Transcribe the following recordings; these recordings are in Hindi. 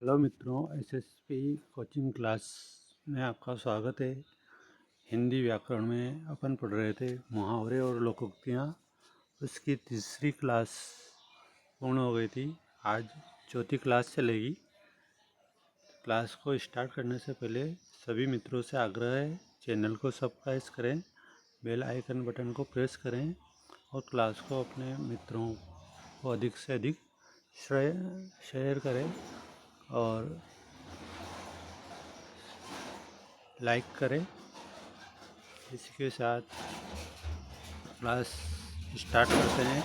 हेलो मित्रों, एसएसपी कोचिंग क्लास में आपका स्वागत है। हिंदी व्याकरण में अपन पढ़ रहे थे मुहावरे और लोकोक्तियाँ। उसकी तीसरी क्लास पूर्ण हो गई थी। आज चौथी क्लास चलेगी। क्लास को स्टार्ट करने से पहले सभी मित्रों से आग्रह है, चैनल को सब्सक्राइब करें, बेल आइकन बटन को प्रेस करें और क्लास को अपने मित्रों को अधिक से अधिक शेयर करें और लाइक करें। इसी के साथ क्लास स्टार्ट करते हैं।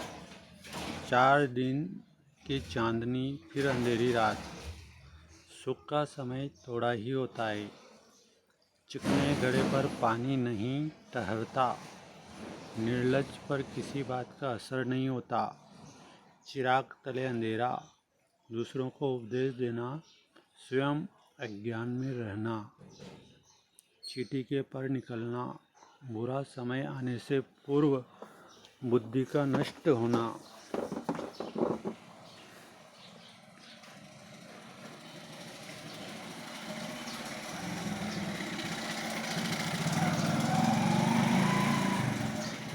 4 दिन की चांदनी फिर अंधेरी रात, सुख का समय थोड़ा ही होता है। चिकने घड़े पर पानी नहीं ठहरता, निर्लज पर किसी बात का असर नहीं होता। चिराग तले अंधेरा, दूसरों को उपदेश देना, स्वयं अज्ञान में रहना। चींटी के पर निकलना, बुरा समय आने से पूर्व बुद्धि का नष्ट होना।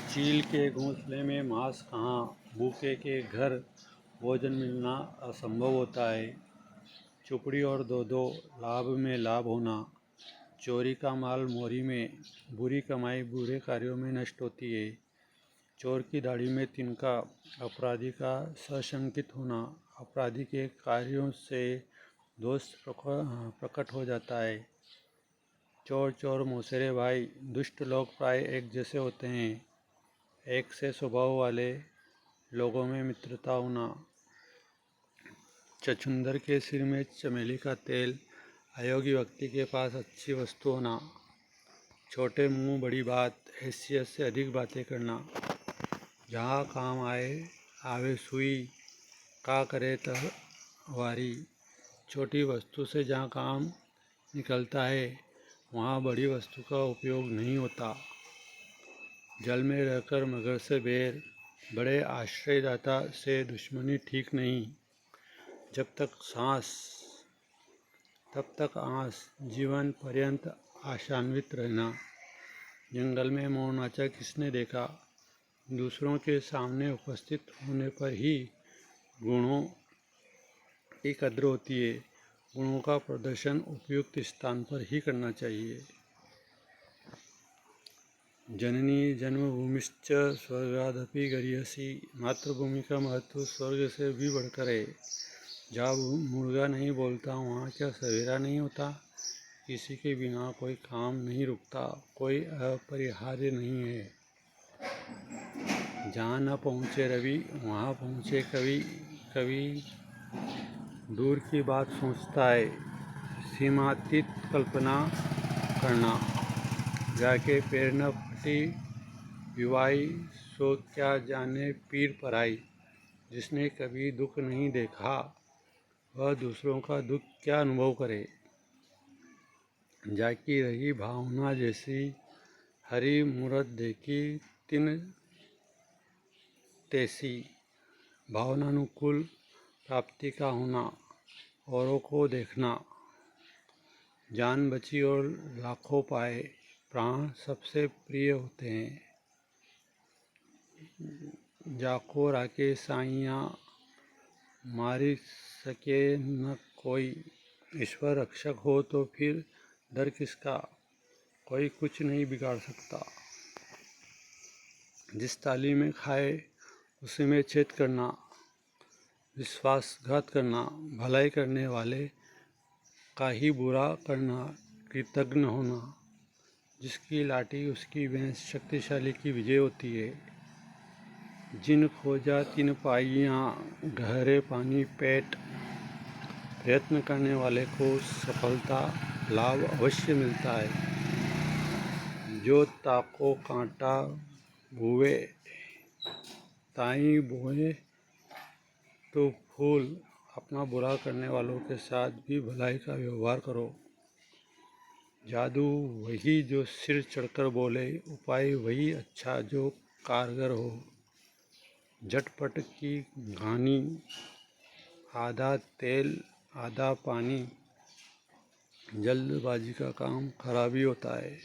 चील के घोंसले में मांस कहाँ, भूखे के घर भोजन मिलना असंभव होता है। चुपड़ी और दो लाभ में लाभ होना, चोरी का माल मोरी में, बुरी कमाई बुरे कार्यों में नष्ट होती है। चोर की दाढ़ी में तिनका, अपराधी का सशंकित होना, अपराधी के कार्यों से दोष प्रकट हो जाता है। चोर चोर मौसेरे भाई, दुष्ट लोग प्राय एक जैसे होते हैं। एक से स्वभाव वाले लोगों में मित्रता होना। छछूंदर के सिर में चमेली का तेल, अयोग्य व्यक्ति के पास अच्छी वस्तु होना। छोटे मुंह बड़ी बात, हैसियत से अधिक बातें करना। जहाँ काम आवे सुई, का करे वारी। छोटी वस्तु से जहाँ काम निकलता है, वहाँ बड़ी वस्तु का उपयोग नहीं होता। जल में रहकर मगर से बैर, बड़े आश्रयदाता से दुश्मनी ठीक नहीं। जब तक सांस तब तक आस, जीवन पर्यंत आशान्वित रहना। जंगल में मोर नाचा किसने देखा, दूसरों के सामने उपस्थित होने पर ही गुणों की कद्र होती है। गुणों का प्रदर्शन उपयुक्त स्थान पर ही करना चाहिए। जननी जन्मभूमिश्च स्वर्गादपि गरीयसी, मातृभूमि का महत्व स्वर्ग से भी बढ़कर है। जहाँ मुर्गा नहीं बोलता वहाँ क्या सवेरा नहीं होता। किसी के बिना कोई काम नहीं रुकता, कोई अपरिहार्य नहीं है। जहाँ न पहुँचे रवि वहाँ पहुँचे कवि, कवि दूर की बात सोचता है। सीमातीत कल्पना करना, जाके पैर न फटी विवाई, सो क्या जाने पीर पराई। जिसने कभी दुख नहीं देखा, वह दूसरों का दुख क्या अनुभव करे। जाकी रही भावना जैसी, हरी मूरत देखी तिन तैसी। भावनानुकूल प्राप्ति का होना, औरों को देखना। जान बची और लाखों पाए, प्राण सबसे प्रिय होते हैं। जाको राके साइयाँ, मारी सके न कोई। ईश्वर रक्षक हो तो फिर डर किसका, कोई कुछ नहीं बिगाड़ सकता। जिस थाली में खाए उसी में छेद करना, विश्वासघात करना, भलाई करने वाले का ही बुरा करना, कृतघ्न होना। जिसकी लाठी उसकी भैंस, शक्तिशाली की विजय होती है। जिन खोजा तिन पाइयाँ, गहरे पानी पेट। प्रयत्न करने वाले को सफलता लाभ अवश्य मिलता है। जो ताको कांटा भुए, ताई बोए तो फूल। अपना बुरा करने वालों के साथ भी भलाई का व्यवहार करो। जादू वही जो सिर चढ़कर बोले, उपाय वही अच्छा जो कारगर हो। झटपट की घानी, आधा तेल आधा पानी, जल्दबाजी का काम खराबी होता है।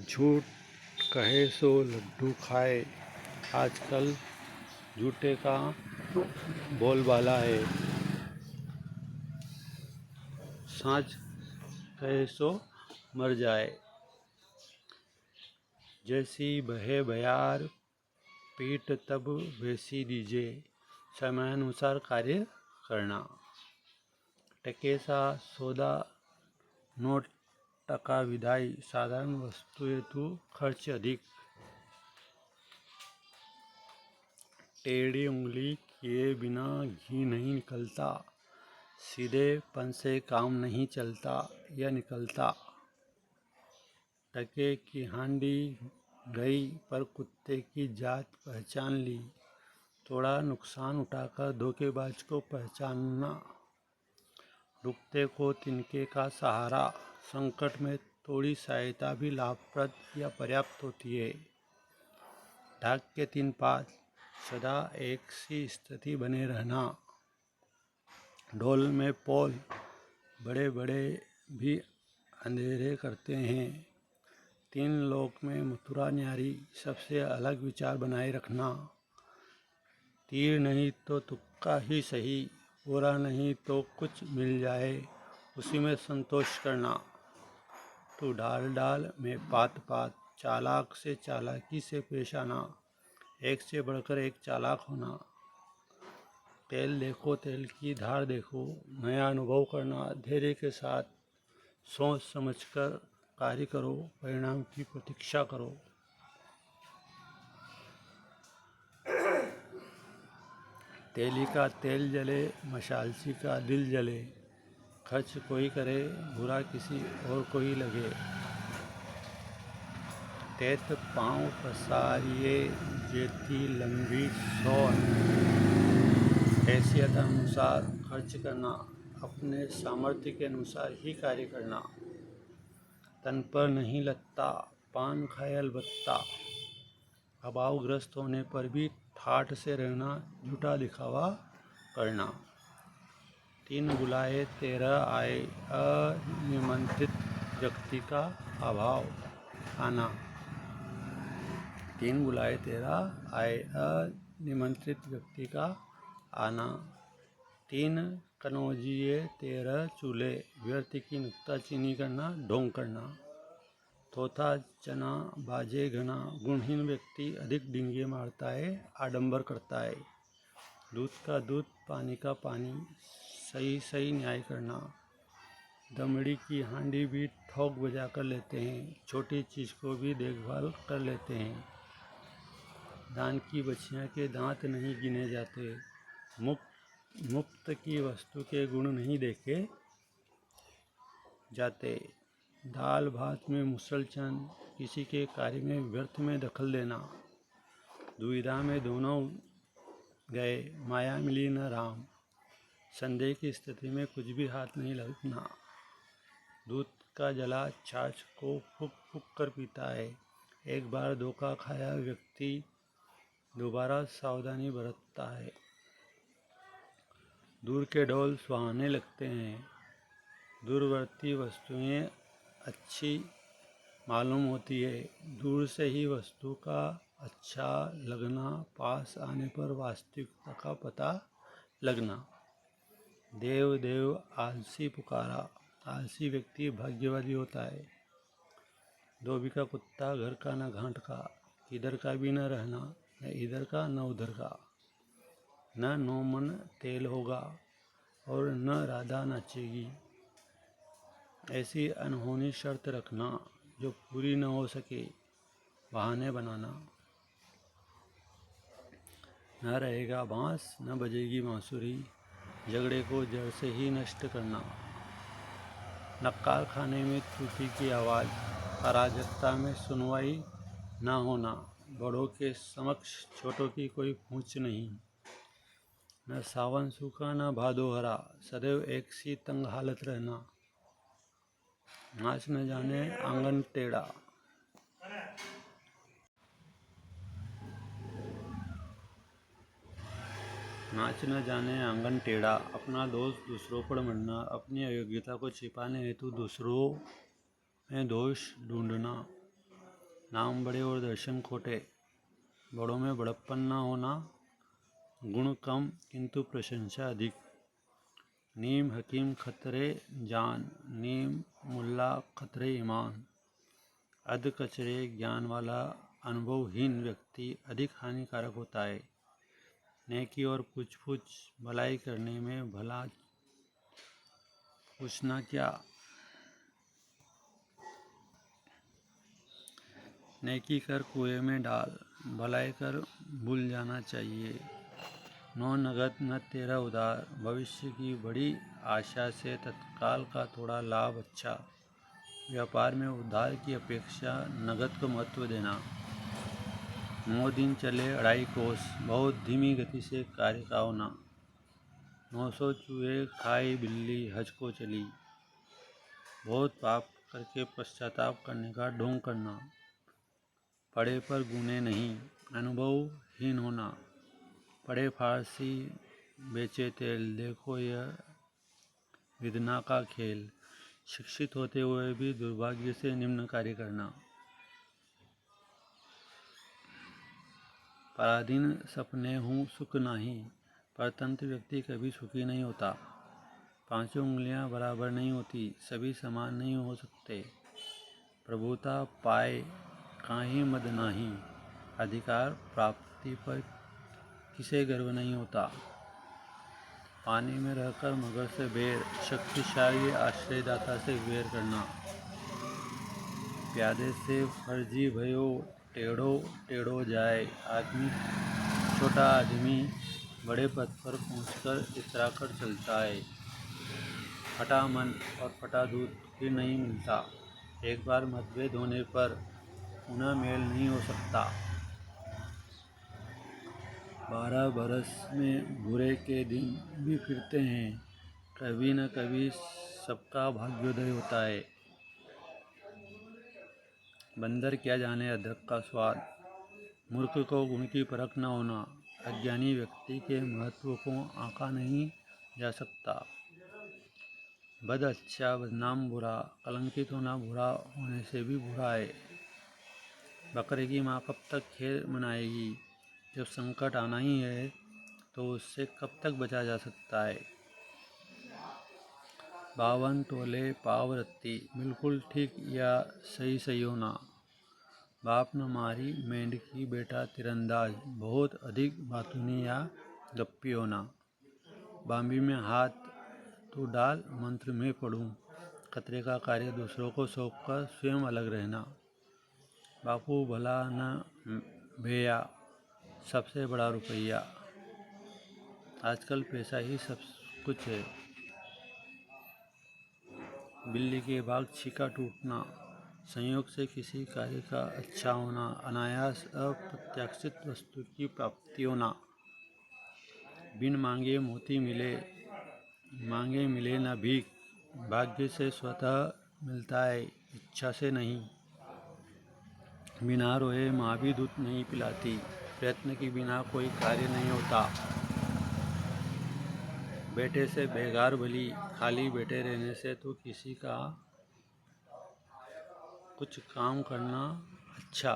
झूठ कहे सो लड्डू खाए, आजकल झूठे का बोलबाला है। साँच कहे सो मर जाए, जैसी बहे बयार पीठ तब वैसी दीजिए, समयानुसार कार्य करना। टके सा सौदा नो टका विदाई, साधारण वस्तु हेतु खर्च अधिक। टेढ़ी उंगली किए बिना घी नहीं निकलता, सीधेपन से काम नहीं चलता या निकलता। टके की हांडी गई पर कुत्ते की जात पहचान ली, थोड़ा नुकसान उठाकर धोखेबाज को पहचानना। रुकते को तिनके का सहारा, संकट में थोड़ी सहायता भी लाभप्रद या पर्याप्त होती है। ढाक के 3 पात, सदा एक सी स्थिति बने रहना। ढोल में पोल, बड़े बड़े भी अंधेरे करते हैं। 3 लोक में मथुरा न्यारी, सबसे अलग विचार बनाए रखना। तीर नहीं तो तुक्का ही सही, पूरा नहीं तो कुछ मिल जाए उसी में संतोष करना। तू डाल डाल में पात पात, चालाक से चालाकी से पेश आना, एक से बढ़कर एक चालाक होना। तेल देखो तेल की धार देखो, नया अनुभव करना। धैर्य के साथ सोच समझकर कार्य करो, परिणाम की प्रतीक्षा करो। तेली का तेल जले, मशालची का दिल जले। खर्च कोई करे, बुरा किसी और कोई लगे। तेत पाँव पसारिए, जेती लंबी सोर। हैसियत अनुसार खर्च करना, अपने सामर्थ्य के अनुसार ही कार्य करना। तन पर नहीं लगता, पान खाए अलबत्ता। अभावग्रस्त होने पर भी ठाठ से रहना, झूठा दिखावा करना। 3 बुलाए 13 आए, अनिमंत्रित व्यक्ति का अभाव आना। 3 बुलाए 13 आए, अनिमंत्रित व्यक्ति का आना। 3 कनौजिए 13 चूल्हे, व्यर्थ की नुक्ताचीनी करना, ढोंग करना। थोथा चना बाजे घना, गुणहीन व्यक्ति अधिक डींगे मारता है, आडंबर करता है। दूध का दूध, पानी का पानी, सही सही न्याय करना। दमड़ी की हांडी भी ठोक बजा कर लेते हैं, छोटी चीज़ को भी देखभाल कर लेते हैं। दान की बछिया के दांत नहीं गिने जाते, मुफ्त की वस्तु के गुण नहीं देखे जाते। दाल भात में मुसलचन, किसी के कार्य में व्यर्थ में दखल देना। दुविधा में दोनों गए, माया मिली न राम। संदेह की स्थिति में कुछ भी हाथ नहीं लगना। दूध का जला छाछ को फूक फूक कर पीता है, एक बार धोखा खाया व्यक्ति दोबारा सावधानी बरतता है। दूर के ढोल सुहाने लगते हैं, दूरवर्ती वस्तुएं अच्छी मालूम होती है। दूर से ही वस्तु का अच्छा लगना, पास आने पर वास्तविकता का पता लगना। देव देव आलसी पुकारा, आलसी व्यक्ति भाग्यवादी होता है। धोबी का कुत्ता घर का न घाट का, इधर का भी न रहना, न इधर का न उधर का। न 9 मन तेल होगा और न राधा नाचेगी। ऐसी अनहोनी शर्त रखना जो पूरी न हो सके, बहाने बनाना। न रहेगा बांस न बजेगी बांसुरी, झगड़े को जड़ से ही नष्ट करना। नक्काल खाने में त्रुटि की आवाज़, अराजकता में सुनवाई न होना। बड़ों के समक्ष छोटों की कोई पूछ नहीं। न सावन सूखा न भादो हरा, सदैव एक सी तंग हालत रहना। नाच न जाने आंगन टेढ़ा। नाच न जाने आंगन टेढ़ा, अपना दोष दूसरों पर मढ़ना, अपनी अयोग्यता को छिपाने हेतु दूसरों में दोष ढूंढना। नाम बड़े और दर्शन खोटे, बड़ों में बड़प्पन न होना, गुण कम किंतु प्रशंसा अधिक। नीम हकीम खतरे जान, नीम मुल्ला खतरे ईमान। अध कचरे ज्ञान वाला अनुभवहीन व्यक्ति अधिक हानिकारक होता है। नेकी और पूछ भलाई करने में भला पूछना क्या। नेकी कर कुएं में डाल, भलाई कर भूल जाना चाहिए। नो नगद न तेरा उधार, भविष्य की बड़ी आशा से तत्काल का थोड़ा लाभ अच्छा। व्यापार में उधार की अपेक्षा नगद को महत्व देना। 9 दिन चले 2.5 कोस, बहुत धीमी गति से कार्य का होना। 900 चूहे खाई बिल्ली हज को चली, बहुत पाप करके पश्चाताप करने का ढोंग करना। पढ़े पर गुने नहीं, अनुभवहीन होना। पढ़े फारसी बेचे तेल, देखो यह विदना का खेल। शिक्षित होते हुए भी दुर्भाग्य से निम्न कार्य करना। पराधीन सपने हूँ सुख नहीं, परतंत्र व्यक्ति कभी सुखी नहीं होता। 5 उंगलियां बराबर नहीं होती, सभी समान नहीं हो सकते। प्रभुता पाए काहीं मद नाही, अधिकार प्राप्ति पर किसे गर्व नहीं होता। पानी में रहकर मगर से बैर, शक्तिशाली आश्रयदाता से बैर करना। प्यादे से फर्जी भयो टेढ़ो टेढ़ो जाए, छोटा आदमी बड़े पद पर पहुंचकर इतरा कर चलता है। फटा मन और फटा दूध फिर नहीं मिलता, एक बार मतभेद होने पर पुनः मेल नहीं हो सकता। 12 बरस में बुरे के दिन भी फिरते हैं, कभी न कभी सबका भाग्योदय होता है। बंदर क्या जाने अदरक का स्वाद, मूर्ख को गुण की परख न होना। अज्ञानी व्यक्ति के महत्व को आंका नहीं जा सकता। बद अच्छा बदनाम बुरा, कलंकित होना बुरा होने से भी बुरा है। बकरे की माँ कब तक खैर मनाएगी, जब संकट आना ही है तो उससे कब तक बचा जा सकता है। 52 तोले पाव रत्ती, बिल्कुल ठीक या सही होना। बाप न मारी मेंढकी बेटा तीरंदाज, बहुत अधिक बातूनी या गप्पी होना। बाम्बी में हाथ तू डाल, मंत्र में पढ़ूं। खतरे का कार्य दूसरों को सौंपकर स्वयं अलग रहना। बापू भला न भैया, सबसे बड़ा रुपया। आजकल पैसा ही सब कुछ है। बिल्ली के भाग छीका टूटना, संयोग से किसी कार्य का अच्छा होना, अनायास अप्रत्याशित वस्तु की प्राप्ति होना। बिन मांगे मोती मिले, मांगे मिले न भीख। भाग्य से स्वतः मिलता है, इच्छा से नहीं। बिना रोए माँ भी दूध नहीं पिलाती, प्रयत्न के बिना कोई कार्य नहीं होता। बेटे से बेगार भली, खाली बैठे रहने से तो किसी का कुछ काम करना अच्छा।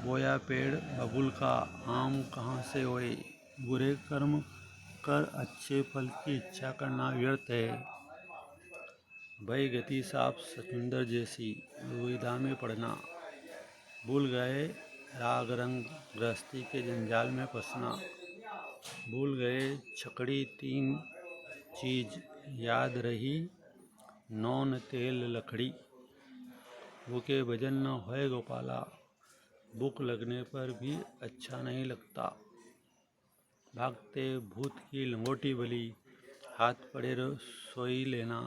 बोया पेड़ बबुल का, आम कहाँ से होए। बुरे कर्म कर अच्छे फल की इच्छा करना व्यर्थ है। भय गति साफ समुंदर जैसी, दुविधा में पड़ना। भूल गए राग रंग, गृहस्थी के जंजाल में फंसना। भूल गए छकड़ी 3 चीज, याद रही नौन तेल लकड़ी। भूखे भजन न होए गोपाला, भूख लगने पर भी अच्छा नहीं लगता। भागते भूत की लंगोटी भली, हाथ पड़े सोई लेना।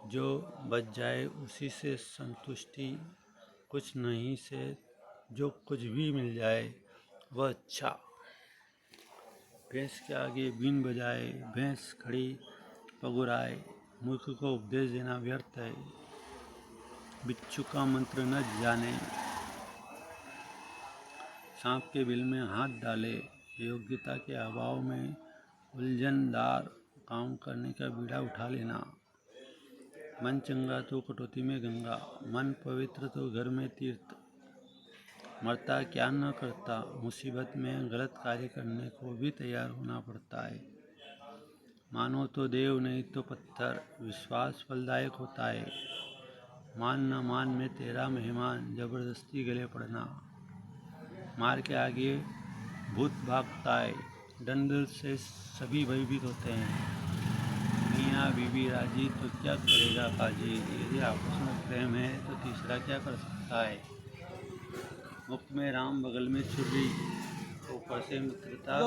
जो बच जाए उसी से संतुष्टि, कुछ नहीं से जो कुछ भी मिल जाए वह अच्छा। भैंस के आगे बीन बजाए, भैंस खड़ी पगुराए। मूर्ख को उपदेश देना व्यर्थ है। बिच्छू का मंत्र न जाने, सांप के बिल में हाथ डाले। योग्यता के अभाव में उलझनदार काम करने का बीड़ा उठा लेना। मन चंगा तो कटौती में गंगा, मन पवित्र तो घर में तीर्थ। मरता क्या न करता, मुसीबत में गलत कार्य करने को भी तैयार होना पड़ता है। मानो तो देव नहीं तो पत्थर, विश्वास फलदायक होता है। मान न मान में तेरा मेहमान, जबरदस्ती गले पड़ना। मार के आगे भूत भागता है, दंड से सभी भयभीत होते हैं। मियाँ बीवी राजी तो क्या करेगा काजी, यदि आपस में प्रेम है तो तीसरा क्या कर सकता है। मुख में राम बगल में छुरी, ऊपर से मित्रता।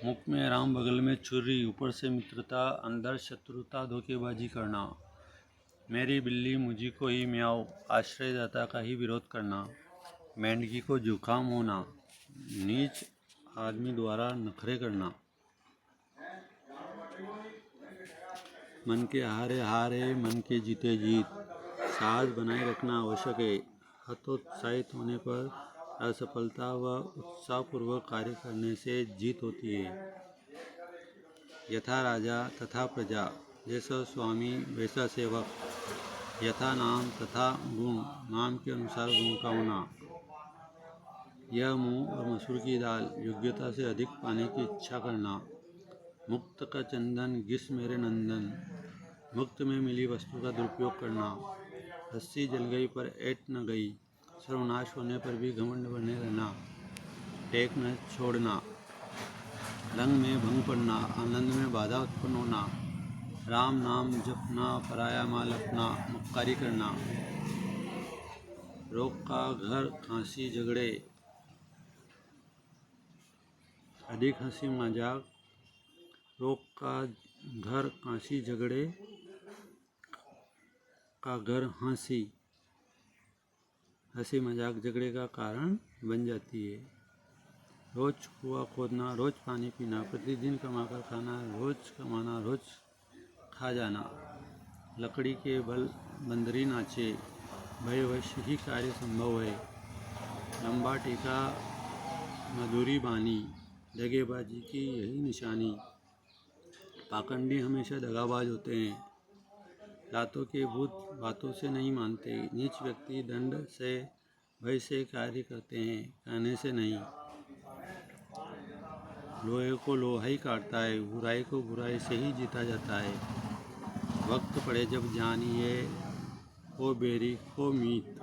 मुख में राम बगल में छुरी, ऊपर से मित्रता, अंदर शत्रुता, धोखेबाजी करना। मेरी बिल्ली मुझी को ही म्याओ, आश्रयदाता का ही विरोध करना। मेंढकी को जुकाम होना, नीच आदमी द्वारा नखरे करना। मन के हारे हारे, मन के जीते जीत। साहस बनाए रखना आवश्यक है। हतोत्साहित होने पर असफलता व उत्साहपूर्वक कार्य करने से जीत होती है। यथा राजा तथा प्रजा, जैसा स्वामी वैसा सेवक। यथा नाम तथा गुण, नाम के अनुसार गुण का होना। यह मूंग और मसूर की दाल, योग्यता से अधिक पाने की इच्छा करना। मुक्त का चंदन घिस मेरे नंदन, मुक्त में मिली वस्तु का दुरुपयोग करना। रस्सी जल गई पर ऐंठ न गई, सर्वनाश होने पर भी घमंड बने रहना। टेक न छोड़ना, रंग में भंग पड़ना, आनंद में बाधा उत्पन्न होना। राम नाम जपना, पराया माल अपना, मक्कारी करना। रोग का घर खांसी झगड़े, अधिक हंसी मजाक। रोग का घर कांसी झगड़े का घर हंसी मजाक झगड़े का कारण बन जाती है। रोज कुआं खोदना, रोज पानी पीना, प्रतिदिन कमाकर खाना, रोज कमाना, रोज खा जाना। लकड़ी के बल बंदरी नाचे, भयवश ही कार्य संभव है। लंबा टीका मधुरी बानी, दगेबाजी की यही निशानी। पाखंडी हमेशा दगाबाज होते हैं। लातों के भूत बातों से नहीं मानते। नीच व्यक्ति दंड से भय से कार्य करते हैं, कहने से नहीं। लोहे को लोहा ही काटता है, बुराई को बुराई से ही जीता जाता है। वक्त पड़े जब जानिए, हो बेरी हो मीत।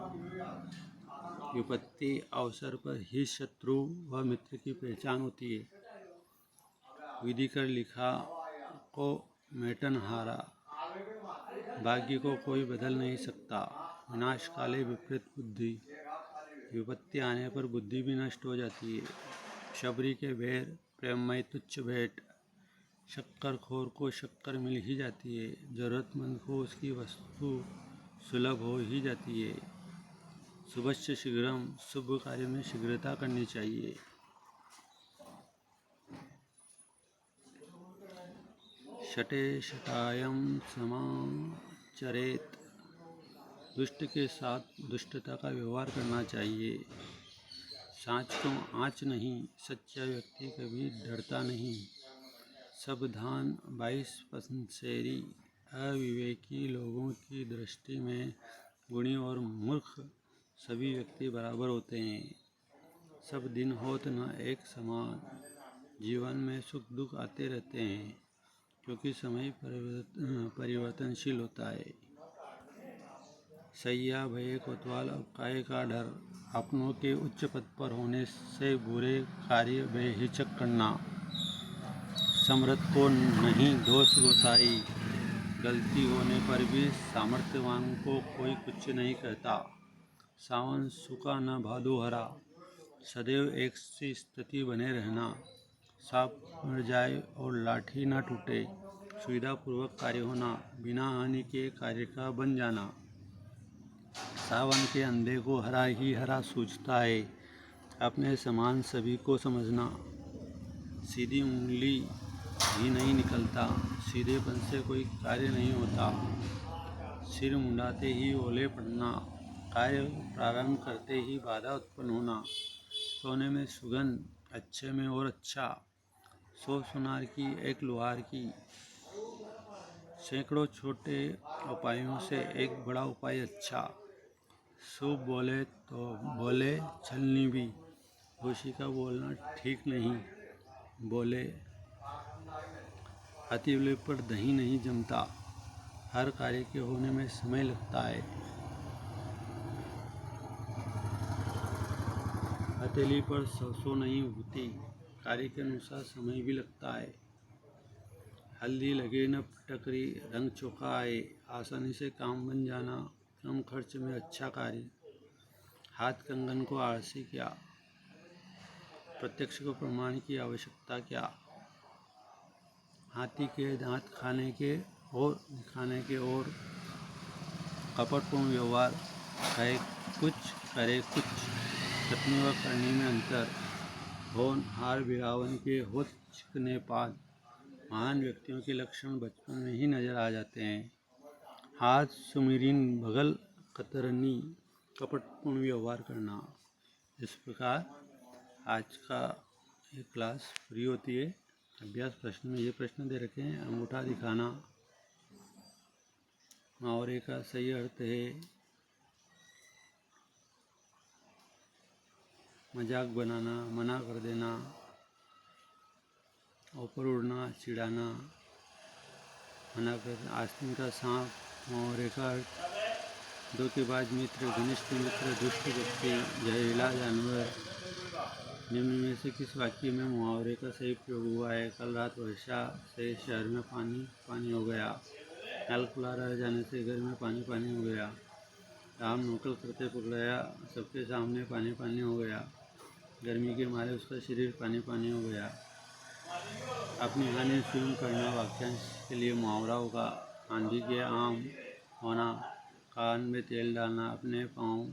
विपत्ति अवसर पर ही शत्रु व मित्र की पहचान होती है। विधि कर लिखा को मेटन हारा, भाग्य को कोई बदल नहीं सकता। विनाश काले विपरीत बुद्धि, विपत्ति आने पर बुद्धि भी नष्ट हो जाती है। शबरी के बैर, प्रेममय तुच्छ भेंट। शक्कर खोर को शक्कर मिल ही जाती है, जरूरतमंद को उसकी वस्तु सुलभ हो ही जाती है। शुभश्च शीघ्रम, शुभ कार्य में शीघ्रता करनी चाहिए। शटे शटायम समाचरेत, दुष्ट के साथ दुष्टता का व्यवहार करना चाहिए। सांच को आँच नहीं, सच्चा व्यक्ति कभी डरता नहीं। सावधान 22 पंसेरी, अविवेकी लोगों की दृष्टि में गुणी और मूर्ख सभी व्यक्ति बराबर होते हैं। सब दिन होत न एक समान, जीवन में सुख दुख आते रहते हैं, क्योंकि समय परिवर्तनशील होता है। सैया भये कोतवाल, अब काहे का डर। अपनों के उच्च पद पर होने से बुरे कार्य बेहिचक करना। समर्थ को नहीं दोष गोसाई, गलती होने पर भी सामर्थ्यवान को कोई कुछ नहीं कहता। सावन सूखा न भादो हरा, सदैव एक सी स्थिति बने रहना। सांप मर जाए और लाठी न टूटे, सुविधापूर्वक कार्य होना, बिना हानि के कार्य का बन जाना। सावन के अंधे को हरा ही हरा सूझता है, अपने समान सभी को समझना। सीधी उंगली ही नहीं निकलता, सीधेपन से कोई कार्य नहीं होता। सिर मुंडाते ही ओले पड़ना, कार्य प्रारंभ करते ही बाधा उत्पन्न होना, सोने में सुगंध, अच्छे में और अच्छा, 100 सुनार की एक लोहार की, सैकड़ों छोटे उपायों से एक बड़ा उपाय अच्छा, शुभ बोले तो बोले छलनी भी, खुशी का बोलना ठीक नहीं, बोले अतिबले पर दही नहीं जमता, हर कार्य के होने में समय लगता है, हथेली पर सरसों नहीं उगती, कार्य के अनुसार समय भी लगता है, हल्दी लगे न टकरी, रंग चोखा आए, आसानी से काम बन जाना, कम खर्च में अच्छा कार्य, हाथ कंगन को आलसी क्या, प्रत्यक्ष को प्रमाण की आवश्यकता क्या, हाथी के दांत खाने के और दिखाने के और, कपटपूर्ण व्यवहार, कहे कुछ करे कुछ, पत्नी व करनी में अंतर, होनहार बिरावन के होठ चिकने पाद, महान व्यक्तियों के लक्षण बचपन में ही नजर आ जाते हैं, हाथ सुमिरीन बगल कतरनी, कपटपूर्ण व्यवहार करना। इस प्रकार आज का ये क्लास फ्री होती है। अभ्यास प्रश्न में ये प्रश्न दे रखे हैं, अंगूठा दिखाना, मुहावरे का सही अर्थ है, मजाक बनाना, मना कर देना, ऊपर उड़ना, चिढ़ाना, मना कर, आस्तीन का सांप, मुहावरे का अर्थ, धोखेबाज मित्र, घनिष्ठ मित्र, दुष्ट व्यक्ति, जहरीला जानवर। निम्न में से किस वाक्य में मुहावरे का सही प्रयोग हुआ है? कल रात वर्षा से शहर में पानी पानी हो गया, नल खुला रह जाने से घर में पानी पानी हो गया, राम नकल करते पकड़ाया, सबके सामने पानी पानी हो गया, गर्मी के मारे उसका शरीर पानी पानी हो गया। अपनी हानि स्वयं करना वाक्यांश के लिए मुहावरा होगा। आंधी के आम होना, कान में तेल डालना, अपने पाँव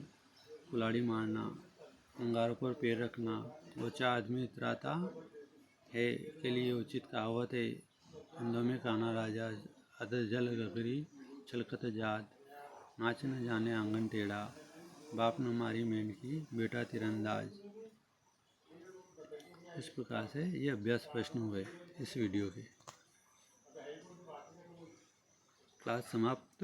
कुल्हाड़ी मारना, अंगारों पर पैर रखना, ओछा आदमी इतराता है के लिए उचित कहावत है, अंधों में काना राजा, अदर जल गगरी छलकत जात, नाच न जाने आंगन टेढ़ा, बाप न मारी मेंढकी बेटा तीरंदाज। इस प्रकार से ये अभ्यास प्रश्न हुए इस वीडियो के। क्लास समाप्त।